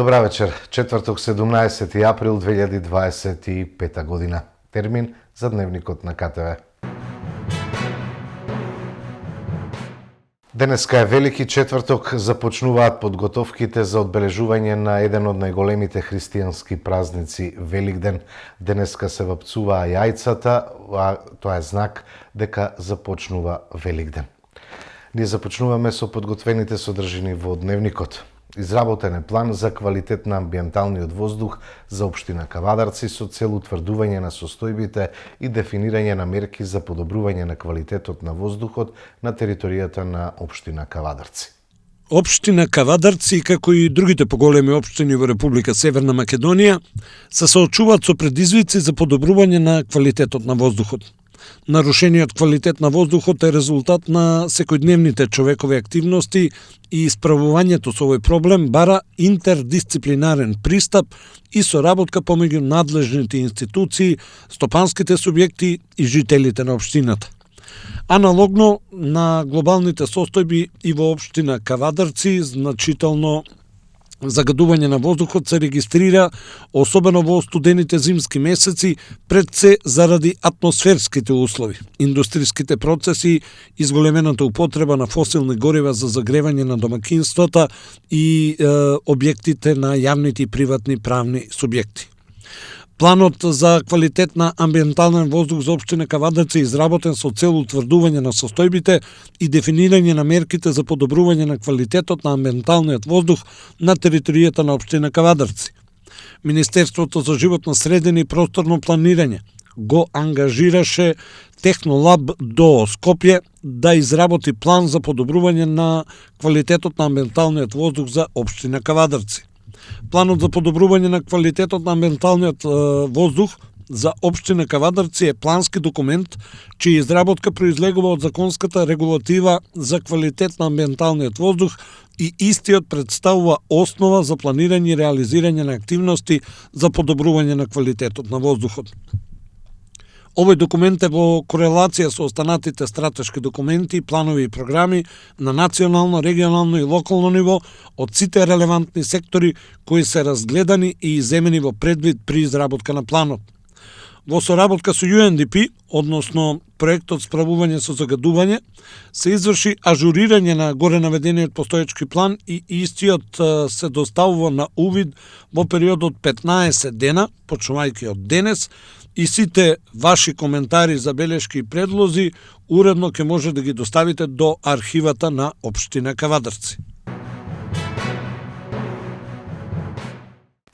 Добра вечер, четврток 17 април 2025 година. Термин за дневникот на КТВ. Денеска е Велики четврток, започнуваат подготовките за одбележување на еден од најголемите христијански празници Великден. Денеска се вапцуваа јајцата, а тоа е знак дека започнува Великден. Ние започнуваме со подготвените содржини во дневникот. Изработен е план за квалитет на амбиенталниот воздух за општина Кавадарци со цел утврдување на состојбите и дефинирање на мерки за подобрување на квалитетот на воздухот на територијата на општина Кавадарци. Општина Кавадарци, како и другите поголеми општини во Република Северна Македонија, се соочуваат со предизвици за подобрување на квалитетот на воздухот. Нарушениот квалитет на воздухот е резултат на секојдневните човекови активности и исправувањето со овој проблем бара интердисциплинарен пристап и соработка помеѓу надлежните институции, стопанските субјекти и жителите на општината. Аналогно на глобалните состојби и во општина Кавадарци значително загадување на воздухот се регистрира, особено во студените зимски месеци, пред се заради атмосферските услови, индустријските процеси, изголемената употреба на фосилни горива за загревање на домакинствата и објектите на јавните и приватни правни субјекти. Планот за квалитет на амбиентален воздух за општина Кавадарци е изработен со цел утврдување на состојбите и дефинирање на мерките за подобрување на квалитетот на амбиенталниот воздух на територијата на општина Кавадарци. Министерството за животна средина и просторно планирање го ангажираше Технолаб до Скопје да изработи план за подобрување на квалитетот на амбиенталниот воздух за општина Кавадарци. Планот за подобрување на квалитетот на амбиенталниот воздух за општина Кавадарци е плански документ, чија изработка произлегува од законската регулатива за квалитет на амбиенталниот воздух и истиот представува основа за планирање и реализирање на активности за подобрување на квалитетот на воздухот. Овој документ е во корелација со останатите стратешки документи, планови и програми на национално, регионално и локално ниво од сите релевантни сектори кои се разгледани и иземени во предвид при изработка на планот. Во соработка со UNDP, односно проектот справување со загадување, се изврши ажурирање на горе наведениот постоечки план и истиот се доставува на увид во период од 15 дена, почнувајќи од денес, и сите ваши коментари, забелешки и предлози уредно ќе може да ги доставите до архивата на општина Кавадарци.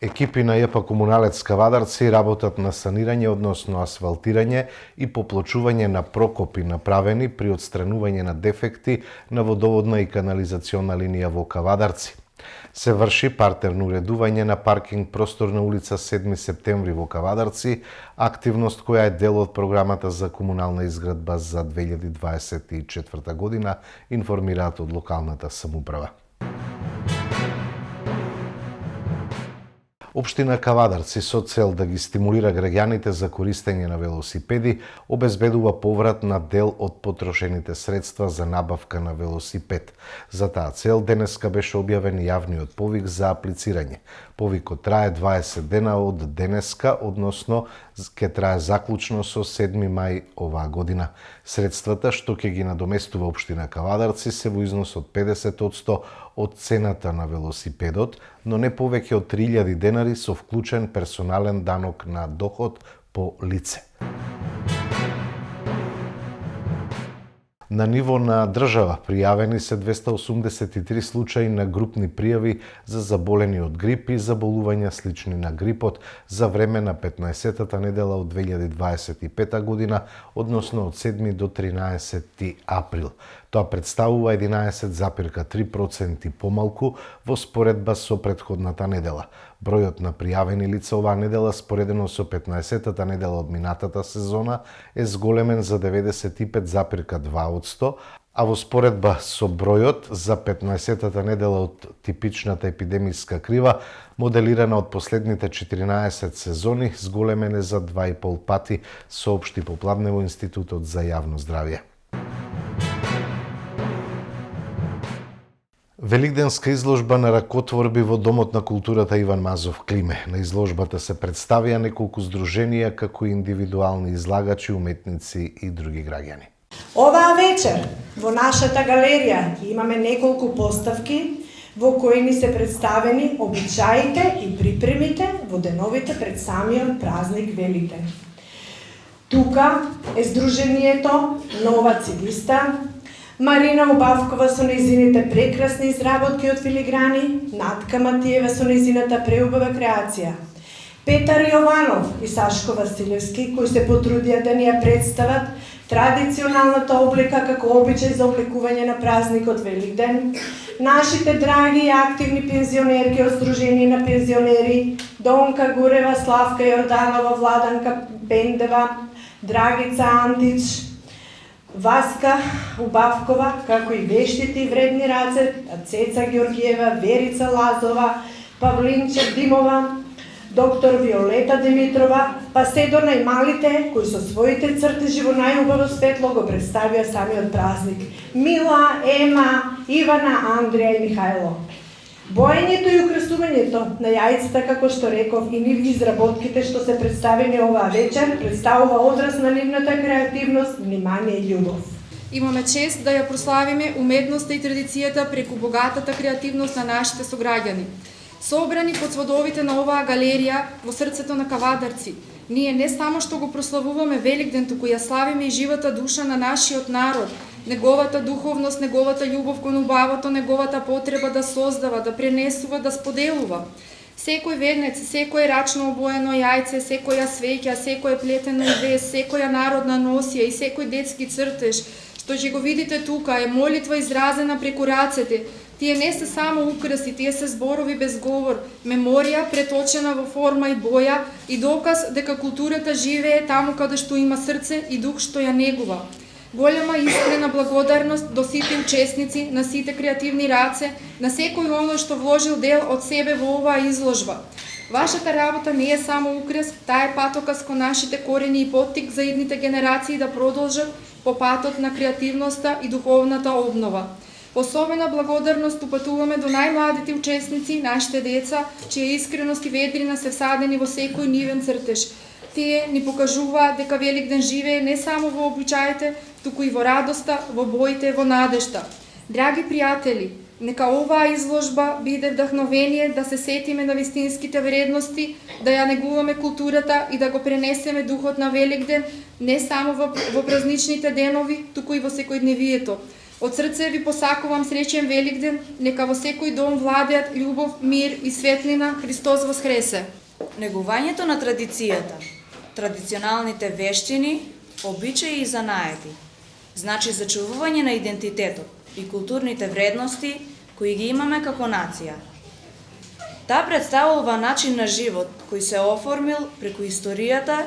Екипи на ЈП Комуналец Кавадарци работат на санирање, односно асфалтирање и поплочување на прокопи направени при отстранување на дефекти на водоводна и канализациона линија во Кавадарци. Се врши партерно уредување на паркинг простор на улица 7 септември во Кавадарци, активност која е дел од програмата за комунална изградба за 2024 година, информираат од локалната самоуправа. Општина Кавадарци со цел да ги стимулира граѓаните за користење на велосипеди, обезбедува поврат на дел од потрошените средства за набавка на велосипед. За таа цел денеска беше објавен јавниот повик за аплицирање. Повикот трае 20 дена од денеска, односно ќе трае заклучно со 7 мај оваа година. Средствата што ќе ги надоместува општина Кавадарци се во износ од 50% од цената на велосипедот, но не повеќе од 3000 денари со вклучен персонален данок на доход по лице. На ниво на држава пријавени се 283 случаи на групни пријави за заболени од грип и заболувања слични на грипот за време на 15-тата недела од 2025 година, односно од 7 до 13 април. Тоа представува 11,3% помалку во споредба со претходната недела. Бројот на пријавени лица оваа недела споредено со 15-тата недела од минатата сезона е зголемен за 95,2%, а во споредба со бројот за 15-тата недела од типичната епидемиска крива, моделирана од последните 14 сезони, зголемен е за 2,5 пати, соопшти попладне во Институтот за јавно здравје. Великденска изложба на ракотворби во Домот на културата Иван Мазов Климе. На изложбата се представија неколку здруженија како индивидуални излагачи, уметници и други граѓани. Оваа вечер во нашата галерија имаме неколку поставки во кои ни се представени обичаите и припремите во деновите пред самиот празник Великден. Тука е здруженијето Нова Цивиста, Марина Убавкова со нејзините прекрасни изработки од филиграни, Натка Матиева со нејзината преубава креација, Петар Јованов и Сашко Василевски, кои се потрудија да ни ја представат традиционалната облика како обичај за облекување на празникот Великден, нашите драги и активни пензионерки од Сдружение на пензионери, Донка Гурева, Славка Јорданова, Владанка Бендева, Драгица Антич, Васка Убавкова, како и вештите и вредни раце, Цеца Георгиева, Верица Лазова, Павлинче Димова, доктор Виолета Димитрова, па се до најмалите, кои со своите цртежи во најубаво светло го представија самиот празник. Мила, Ема, Ивана, Андрија и Михајло. Боењето и украсувањето на јајцата, како што реков, и нив изработките што се представени оваа вечер, представува одраз на нивната креативност, внимание и љубов. Имаме чест да ја прославиме уметноста и традицијата преку богатата креативност на нашите сограѓани. Собрани под сводовите на оваа галерија во срцето на Кавадарци, ние не само што го прославуваме Великден, туку ја славиме и живата душа на нашиот народ, неговата духовност, неговата љубов кон убавото, неговата потреба да создава, да пренесува, да споделува. Секој венец, секој рачно обоено јајце, секоја свеќа, секој плетено вес, секоја народна носија и секој детски цртеж, што ќе го видите тука, е молитва изразена преку рацете. Тие не се само украси, тие се зборови без говор, меморија преточена во форма и боја и доказ дека културата живее таму каде што има срце и дух што ја негува. Голема искрена благодарност до сите учесници, на сите креативни раце, на секој оној што вложил дел од себе во оваа изложба. Вашата работа не е само украс, таа е патоказ кон нашите корени и поттик за идните генерации да продолжат по патот на креативноста и духовната обнова. Особена благодарност упатуваме до најмладите учесници, нашите деца, чија искреност и ведрина се всадени во секој нивен цртеж. Тие ни покажуваат дека Великден живее не само во обичаите, туку и во радоста, во боите, во надежта. Драги пријатели, нека оваа изложба биде вдахновение да се сетиме на вистинските вредности, да ја негуваме културата и да го пренесеме духот на Великден не само во празничните денови, туку и во секојдневието. Од срце ви посакувам среќен Великден, нека во секој дом владеат љубов, мир и светлина. Христос воскресе! Негувањето на традицијата, традиционалните вештини, обичаи и занаети, значи зачувување на идентитетот и културните вредности кои ги имаме како нација. Таа представува начин на живот кој се оформил преку историјата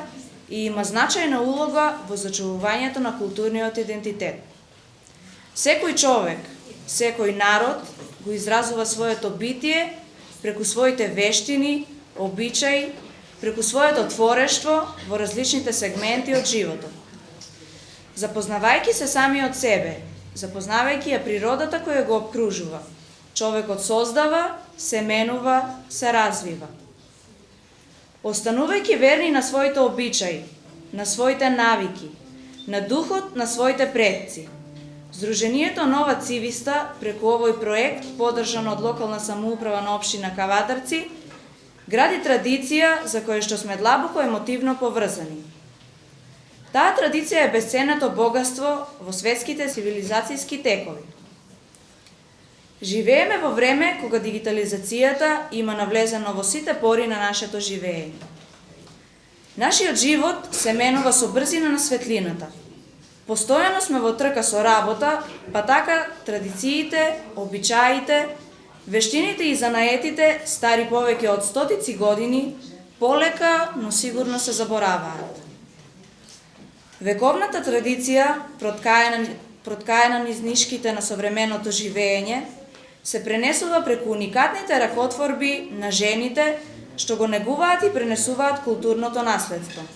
и има значајна улога во зачувувањето на културниот идентитет. Секој човек, секој народ го изразува своето битие преку своите вештини, обичаи, преку своето творештво во различните сегменти од животот. Запознавајќи се самиот себе, запознавајќи ја природата која го обкружува, човекот создава, се менува, се развива. Останувајќи верни на своите обичаи, на своите навики, на духот на своите предци, Здруженијето Нова Цивиста, преку овој проект, поддржан од локална самоуправа на општина Кавадарци, гради традиција за која што сме длабоко емотивно поврзани. Таа традиција е бесценето богатство во светските цивилизацијски текови. Живееме во време кога дигитализацијата има навлезено во сите пори на нашето живење. Нашиот живот се менува со брзина на светлината. Постојано сме во трка со работа, па така традициите, обичаите, вештините и занаетите, стари повеќе од стотици години, полека, но сигурно се забораваат. Вековната традиција, проткаена низ нишките на современото живење, се пренесува преку уникатните ракотворби на жените, што го негуваат и пренесуваат културното наследство.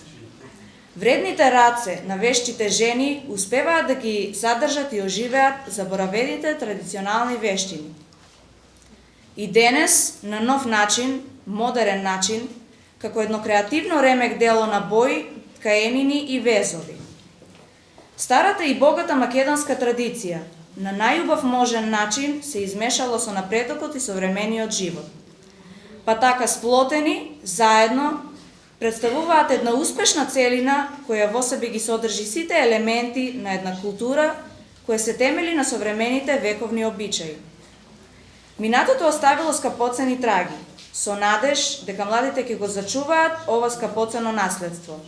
Вредните раце на вештите жени успеваат да ги задржат и оживеат заборавените традиционални вештини. И денес, на нов начин, модерен начин, како едно креативно ремек дело на бои, ткаенини и везови. Старата и богата македонска традиција на најубав можен начин се измешало со напредокот и современиот живот. Па така сплотени, заедно, представуваат една успешна целина која во себе ги содржи сите елементи на една култура која се темели на современите вековни обичаи. Минатото оставило скапоцени траги, со надеж дека младите ќе го зачуваат ова скапоцено наследство,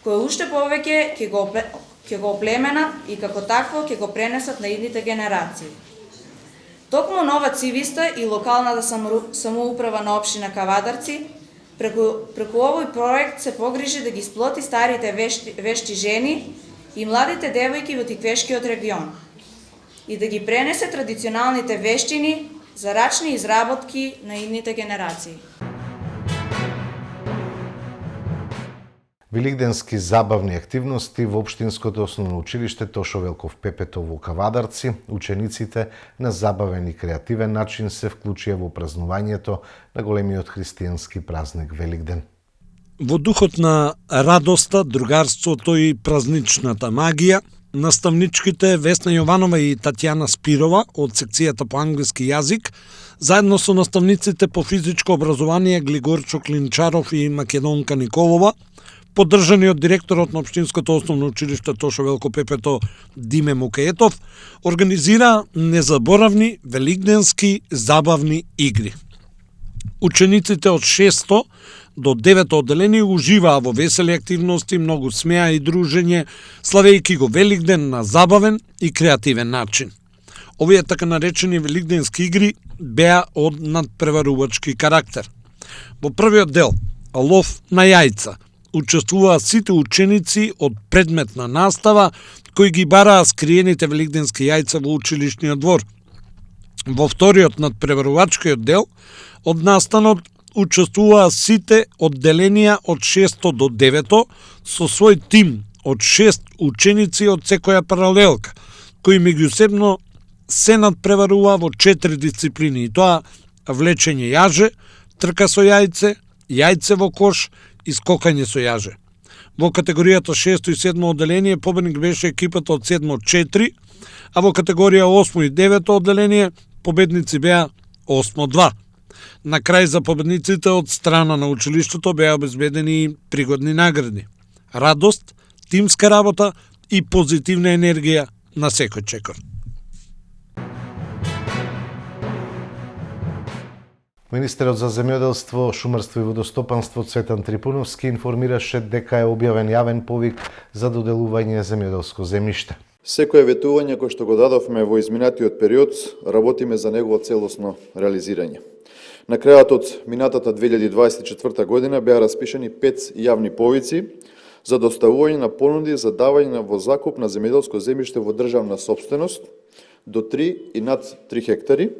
кое уште повеќе ќе го оплеменат и како такво ќе го пренесат на идните генерации. Токму нова цивиста и локалната самоуправа на општина Кавадарци преку овој проект се погрижи да ги сплоти старите вешти жени и младите девојки во Тиквешкиот регион и да ги пренесе традиционалните вештини за рачни изработки на идните генерации. Великденски забавни активности во Општинското основно училиште Тошо Велков Пепето во Кавадарци, учениците на забавен и креативен начин се вклучија во празнувањето на големиот христијански празник Великден. Во духот на радоста, другарството и празничната магија, наставничките Весна Јованова и Татјана Спирова од секцијата по англиски јазик, заедно со наставниците по физичко образование Глигорчо Клинчаров и Македонка Николова, поддржани од директорот на Општинското основно училиште Тошо Велко Пепето Диме Мукаетов, организира незаборавни великденски забавни игри. Учениците од 6 до 9 одделение уживаа во весели активности, многу смеа и дружење, славејќи го Великден на забавен и креативен начин. Овие така наречени великденски игри беа од надпреварувачки карактер. Во првиот дел, лов на јајца, учествуваа сите ученици од предметна настава кои ги бараа скриените великденски јајца во училишниот двор. Во вториот надпреварувачкиот дел од настанот учествуваа сите одделенија од 6 до 9 со свој тим од 6 ученици од секоја паралелка, кои меѓусебно се надпреваруваа во 4 дисциплини, и тоа влечење јаже, трка со јајце, јајце во кош и скокање со јаже. Во категоријата 6 и 7 одделение победник беше екипата од 7-4, а во категорија 8 и 9 одделение победници беа 8-2. На крај за победниците од страна на училиштето беа обезбедени пригодни награди. Радост, тимска работа и позитивна енергија на секој чекор. Министерот за земјоделство, шумарство и водостопанство Цветан Трипуновски информираше дека е објавен јавен повик за доделување земјоделско земјиште. Секое ветување кој што го дадовме во изминатиот период, работиме за негово целосно реализирање. На крајот од минатата 2024 година беа распишани 5 јавни повици за доставување на понуди за давање во закуп на земјоделско земјиште во државна сопственост до 3 и над 3 хектари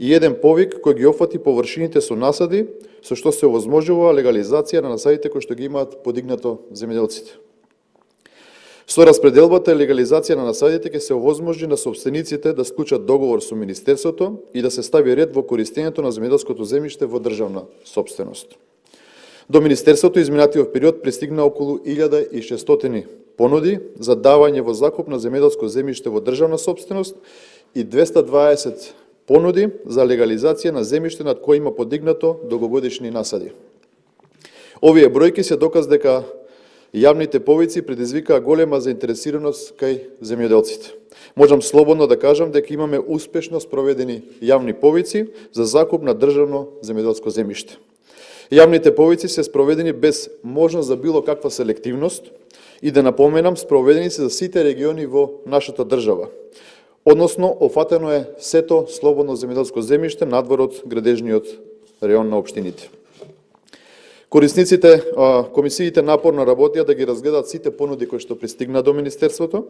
и еден повик кој ги опфати површините со насади, со што се овозможува легализација на насадите кои што ги имаат подигнато земјоделците. Со распределбата и легализација на насадите ќе се овозможи на собствениците да склучат договор со Министерството и да се стави ред во користењето на земјоделското земјиште во државна сопственост. До Министерството изминатиот период пристигна околу 1600 понуди за давање во закуп на земјоделско земјиште во државна сопственост и 220 понуди за легализација на земјиште над кои има подигнато долгогодишни насади. Овие бројки се доказ дека јавните повици предизвикаа голема заинтересираност кај земјоделците. Можам слободно да кажам дека имаме успешно спроведени јавни повици за закуп на државно земјоделско земјиште. Јавните повици се спроведени без можност за било каква селективност и да напоменам, спроведени се за сите региони во нашата држава. Односно, офатено е сето слободно земјоделско земјиште надвор од градежниот реон на општините. Корисниците, комисиите напорно работија да ги разгледат сите понуди кои што пристигна до Министерството.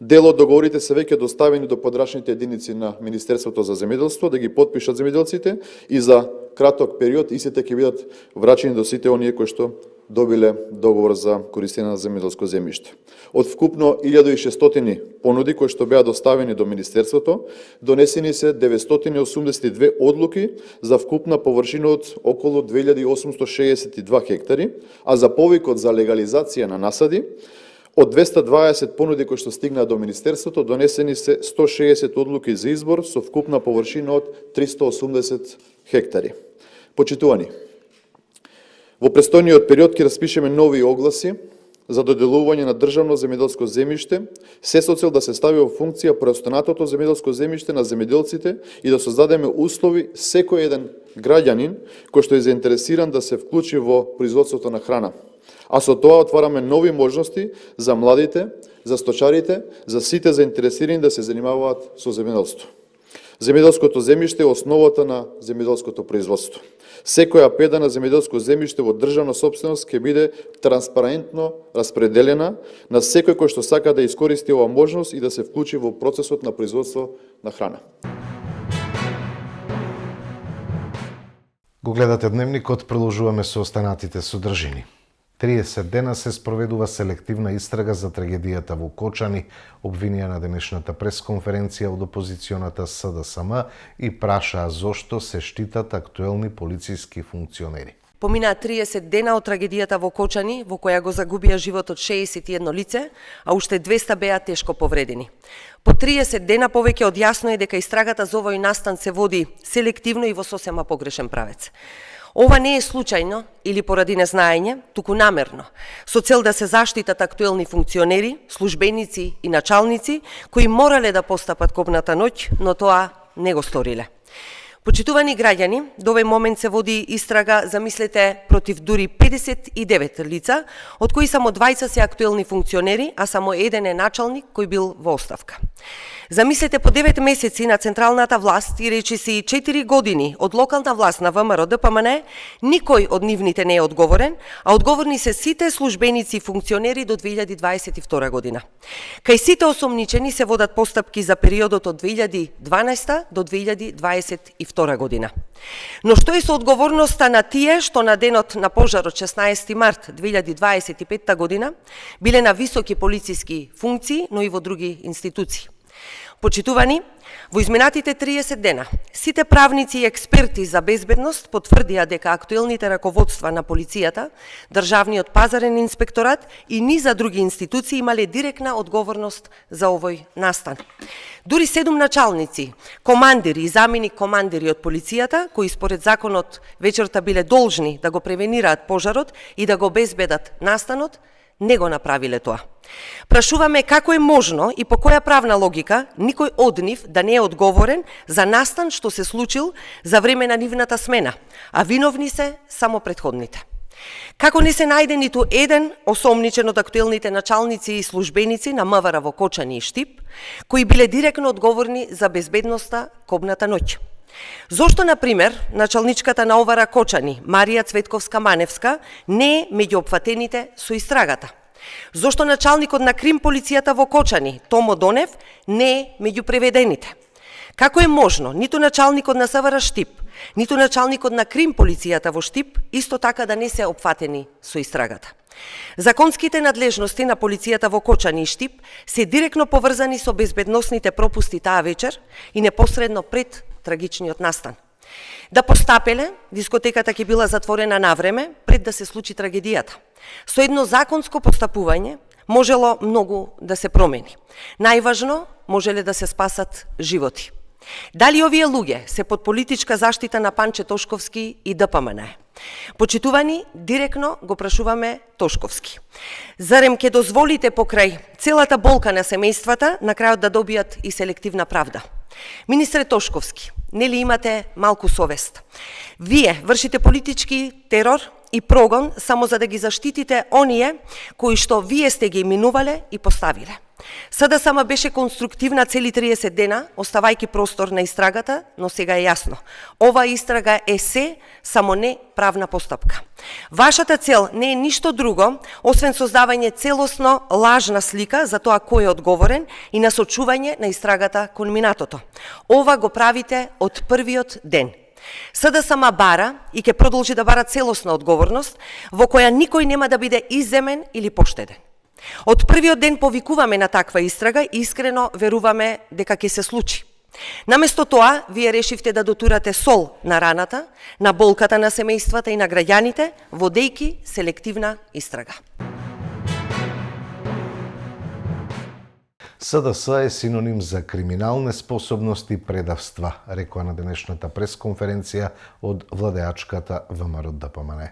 Дел од договорите се веќе доставени до подрачните единици на Министерството за земјоделство, да ги потпишат земјоделците и за краток период истите ќе бидат врачени до сите оние кои што добиле договор за користење на земјоделско земјиште. Од вкупно 1600 понуди кои што беа доставени до Министерството, донесени се 982 одлуки за вкупна површина од околу 2862 хектари, а за повикот за легализација на насади, од 220 понуди кои што стигнаа до Министерството, донесени се 160 одлуки за избор со вкупна површина од 380 хектари. Почитувани, во престојниот период ќе распишеме нови огласи за доделување на државно земјоделско земјиште, се со цел да се стави во функција преостанатото земјоделско земјиште на земјоделците и да создадеме услови секој еден граѓанин кој што е заинтересиран да се вклучи во производството на храна. А со тоа отвараме нови можности за младите, за сточарите, за сите заинтересирани да се занимаваат со земјоделство. Земјоделското земјиште е основата на земјоделското производство. Секоја педа на земјоделско земјиште во државна сопственост ќе биде транспарентно распределена на секој кој што сака да искористи оваа можност и да се вклучи во процесот на производство на храна. Го гледате Дневникот, продолжуваме со останатите содржини. 30 дена се спроведува селективна истрага за трагедијата во Кочани, обвинија на денешната пресконференција од опозиционата СДСМ и прашаа зошто се штитат актуелни полициски функционери. Поминаа 30 дена од трагедијата во Кочани, во која го загубија животот 61 лице, а уште 200 беа тешко повредени. По 30 дена повеќе од јасно е дека истрагата за овој настан се води селективно и во сосема погрешен правец. Ова не е случајно или поради незнаење, туку намерно, со цел да се заштитат актуелни функционери, службеници и началници кои морале да постапат кобната ноќ, но тоа не го сториле. Почитувани граѓани, до овој момент се води истрага, замислете, против дури 59 лица, од кои само 20 се актуелни функционери, а само еден е началник кој бил во оставка. Замислете, по 9 месеци на централната власт и речиси 4 години од локална власт на ВМРО ДПМН, никој од нивните не е одговорен, а одговорни се сите службеници и функционери до 2022 година. Кај сите осомничени се водат постапки за периодот од 2012 до 2022 година. Но што е со одговорноста на тие што на денот на пожарот 16 март 2025 година биле на високи полициски функции, но и во други институции? Почитувани, во изминатите 30 дена, сите правници и експерти за безбедност потврдија дека актуелните раководства на полицијата, Државниот пазарен инспекторат и низа други институции имале директна одговорност за овој настан. Дури 7 началници, командири и заменик командири од полицијата, кои според законот вечерта биле должни да го превенираат пожарот и да го безбедат настанот, не го направиле тоа. Прашуваме како е можно и по која правна логика никој од нив да не е одговорен за настан што се случил за време на нивната смена, а виновни се само претходните. Како не се најде ниту еден осомничен од актуелните началници и службеници на МВР во Кочани и Штип, кои биле директно одговорни за безбедноста кобната ноќ. Зошто, например, началничката на ОВР Кочани, Марија Цветковска-Маневска, не е меѓу опфатените со истрагата? Зошто началникот на Крим полицијата во Кочани, Томо Донев, не е меѓу преведените? Како е можно ниту началникот на СВР Штип, ниту началникот на Крим полицијата во Штип исто така да не се опфатени со истрагата? Законските надлежности на полицијата во Кочани и Штип се директно поврзани со безбедносните пропусти таа вечер и непосредно пред трагичниот настан. Да постапеле, дискотеката ќе била затворена на време пред да се случи трагедијата. Со едно законско постапување можело многу да се промени. Најважно, можеле да се спасат животи. Дали овие луѓе се под политичка заштита на Панче Тошковски и ДПМН? Почитувани, директно го прашуваме Тошковски. Зарем ќе дозволите покрај целата болка на семејствата на крајот да добијат и селективна правда? Министре Тошковски, нели имате малку совест? Вие вршите политички терор и прогон само за да ги заштитите оние кои што вие сте ги минувале и поставиле. СДСМ беше конструктивна цели 30 дена, оставајќи простор на истрагата, но сега е јасно. Ова истрага е се, само не правна постапка. Вашата цел не е ништо друго, освен создавање целосно лажна слика за тоа кој е одговорен и насочување на истрагата кон минатото. Ова го правите од првиот ден. СДСМ бара и ќе продолжи да бара целосна одговорност во која никој нема да биде изземен или поштеден. Од првиот ден повикуваме на таква истрага и искрено веруваме дека ќе се случи. Наместо тоа, вие решивте да дотурате сол на раната, на болката на семејствата и на граѓаните, водејки селективна истрага. СДС е синоним за криминал, неспособност и предавства, рекоа на денешната пресконференција од владеачката ВМРО ДПМН.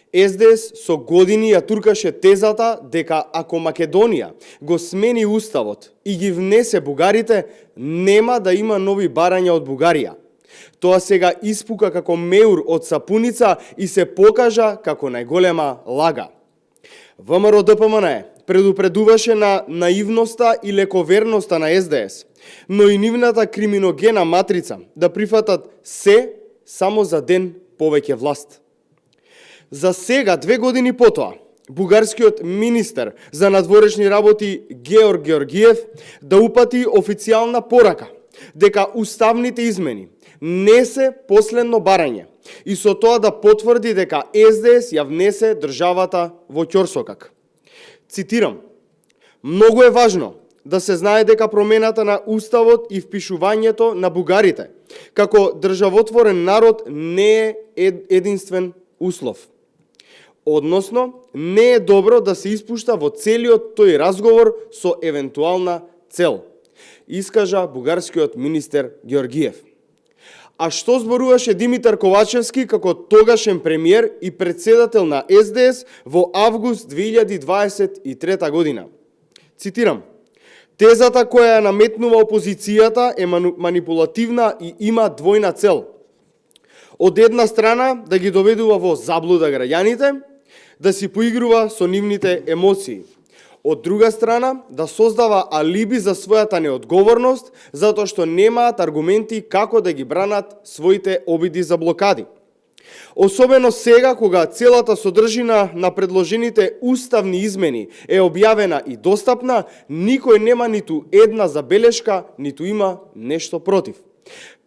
СДС со години ја туркаше тезата дека ако Македонија го смени уставот и ги внесе бугарите, нема да има нови барања од Бугарија. Тоа сега испука како меур од сапуница и се покажа како најголема лага. ВМРО ДПМН предупредуваше на наивноста и лековерноста на СДС, но и нивната криминогена матрица да прифатат се само за ден повеќе власт. За сега, 2 години потоа, бугарскиот министер за надворешни работи Георг Георгиев да упати официјална порака дека уставните измени не се последно барање и со тоа да потврди дека СДС ја внесе државата во ќорсокак. Цитирам: "Многу е важно да се знае дека промената на уставот и впишувањето на бугарите како државотворен народ не е единствен услов. Односно, не е добро да се испушта во целиот тој разговор со евентуална цел", искажа бугарскиот министер Георгиев. А што зборуваше Димитар Ковачевски како тогашен премиер и председател на СДС во август 2023 година? Цитирам: "Тезата која ја наметнува опозицијата е манипулативна и има двојна цел. Од една страна да ги доведува во заблуда граѓаните, да си поигрува со нивните емоции. Од друга страна, да создава алиби за својата неодговорност, затоа што немаат аргументи како да ги бранат своите обиди за блокади. Особено сега, кога целата содржина на предложените уставни измени е објавена и достапна, никој нема ниту една забелешка, ниту има нешто против.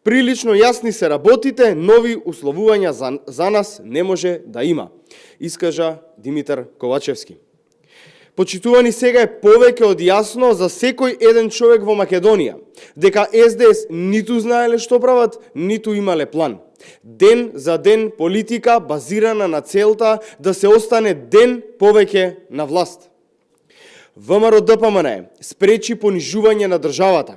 Прилично јасни се работите, нови условувања за нас не може да има", искажа Димитар Ковачевски. Почитувани, сега е повеќе од јасно за секој еден човек во Македонија дека СДС ниту знаеле што прават, ниту имале план. Ден за ден политика базирана на целта да се остане ден повеќе на власт. ВМРО ДПМН спречи понижување на државата.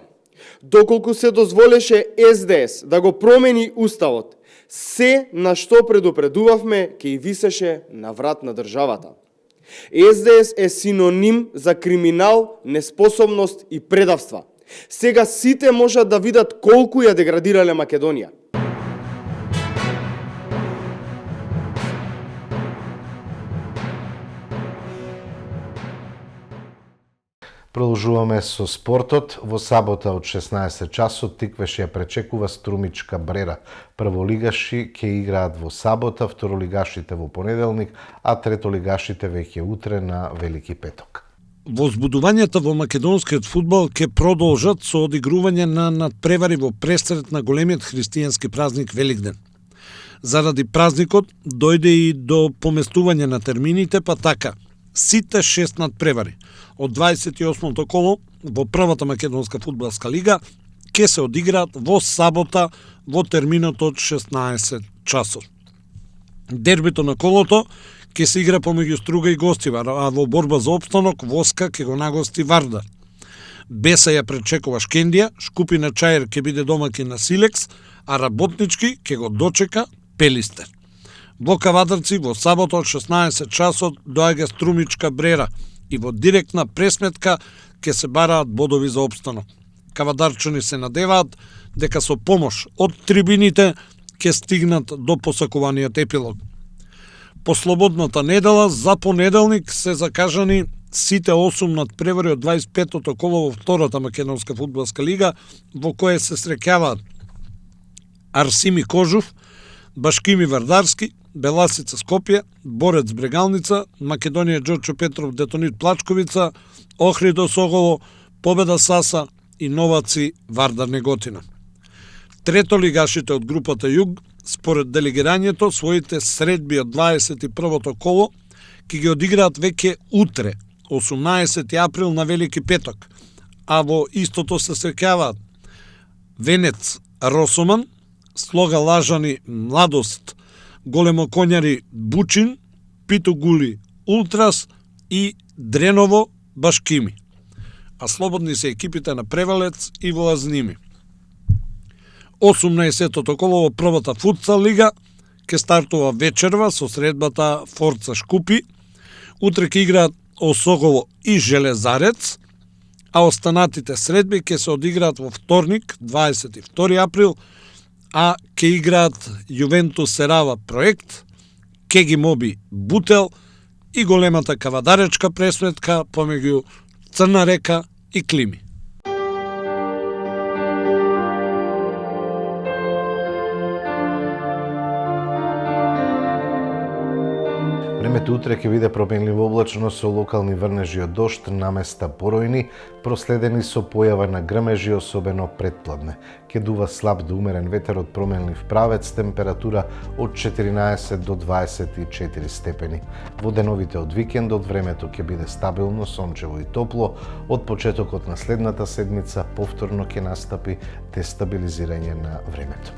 Доколку се дозволеше СДС да го промени уставот, се на што предупредувавме ќе и висеше на врат на државата. СДС е синоним за криминал, неспособност и предавства. Сега сите можат да видат колку ја деградирале Македонија. Продолжуваме со спортот. Во сабота од 16 часот Тиквеш ја пречекува Струмичка Брера. Прволигаши ќе играат во сабота, второлигашите во понеделник, а третолигашите веќе утре на Велики петок. Возбудувањата во македонскиот фудбал ќе продолжат со одигрување на надпревари во пресред на големиот христијански празник Великден. Заради празникот дојде и до поместување на термините, па така сите 6 надпревари од 28-то коло во првата македонска фудбалска лига ќе се одиграат во сабота во терминот од 16 часот. Дербито на колото ќе се игра помеѓу Струга и Гостивар, а во борба за опстанок Воска ќе го нагости Вардар. Беса ја пречекува Шкендија, Шкупина Чајер ќе биде домаќин на Силекс, а Работнички ќе го дочека Пелистер. Во Кавадарци во сабота од 16 часот доаѓа Струмичка Брера и во директна пресметка ќе се бараат бодови за опстанок. Кавадарчани се надеваат дека со помош од трибините ќе стигнат до посакуваниот епилог. По слободната недела за понеделник се закажани сите 8 надпревари од 25-тото коло во втората македонска фудбалска лига, во кое се среќаваат Арсими Кожув, Башкими Вардарски, Беласица Скопје, Борец Брегалница, Македонија Џорчо Петров Детонит Плачковица, Охридос Оголо, Победа Саса и Новаци Вардар Неготина. Третолигашите од групата Југ, според делегирањето, своите средби од 21-то коло ќе ги одиграат веќе утре, 18 април на Велики петок, а во истото се среќаваат Венец Росоман, Слога Лажани Младост, Големокоњари Бучин, Питогули Ултрас и Дреново Башкими. А слободни се екипите на Превалец и во Азними. 18-тото коло во првата футсал лига ќе стартува вечерва со средбата Форца Шкупи. Утре ќе играат Осогово и Железарец, а останатите средби ќе се одиграат во вторник, 22 април, а ќе играат Јувентус Серава Проект, Кеги Моби Бутел и големата кавадаречка пресметка помеѓу Црна Река и Клими. Времето утре ќе биде променливо облачно со локални врнежи од дожд, наместа поројни, проследени со појава на грмежи, особено предпладне. Ќе дува слаб до умерен ветер од променлив правец, температура од 14 до 24 степени. Во деновите од викендот времето ќе биде стабилно, сончево и топло. Од почетокот на следната седмица повторно ќе настапи дестабилизирање на времето.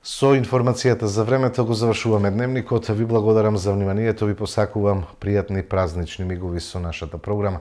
Со информацијата за времето го завршуваме дневникот. Ви благодарам за вниманието, ви посакувам пријатни празнични мигови со нашата програма.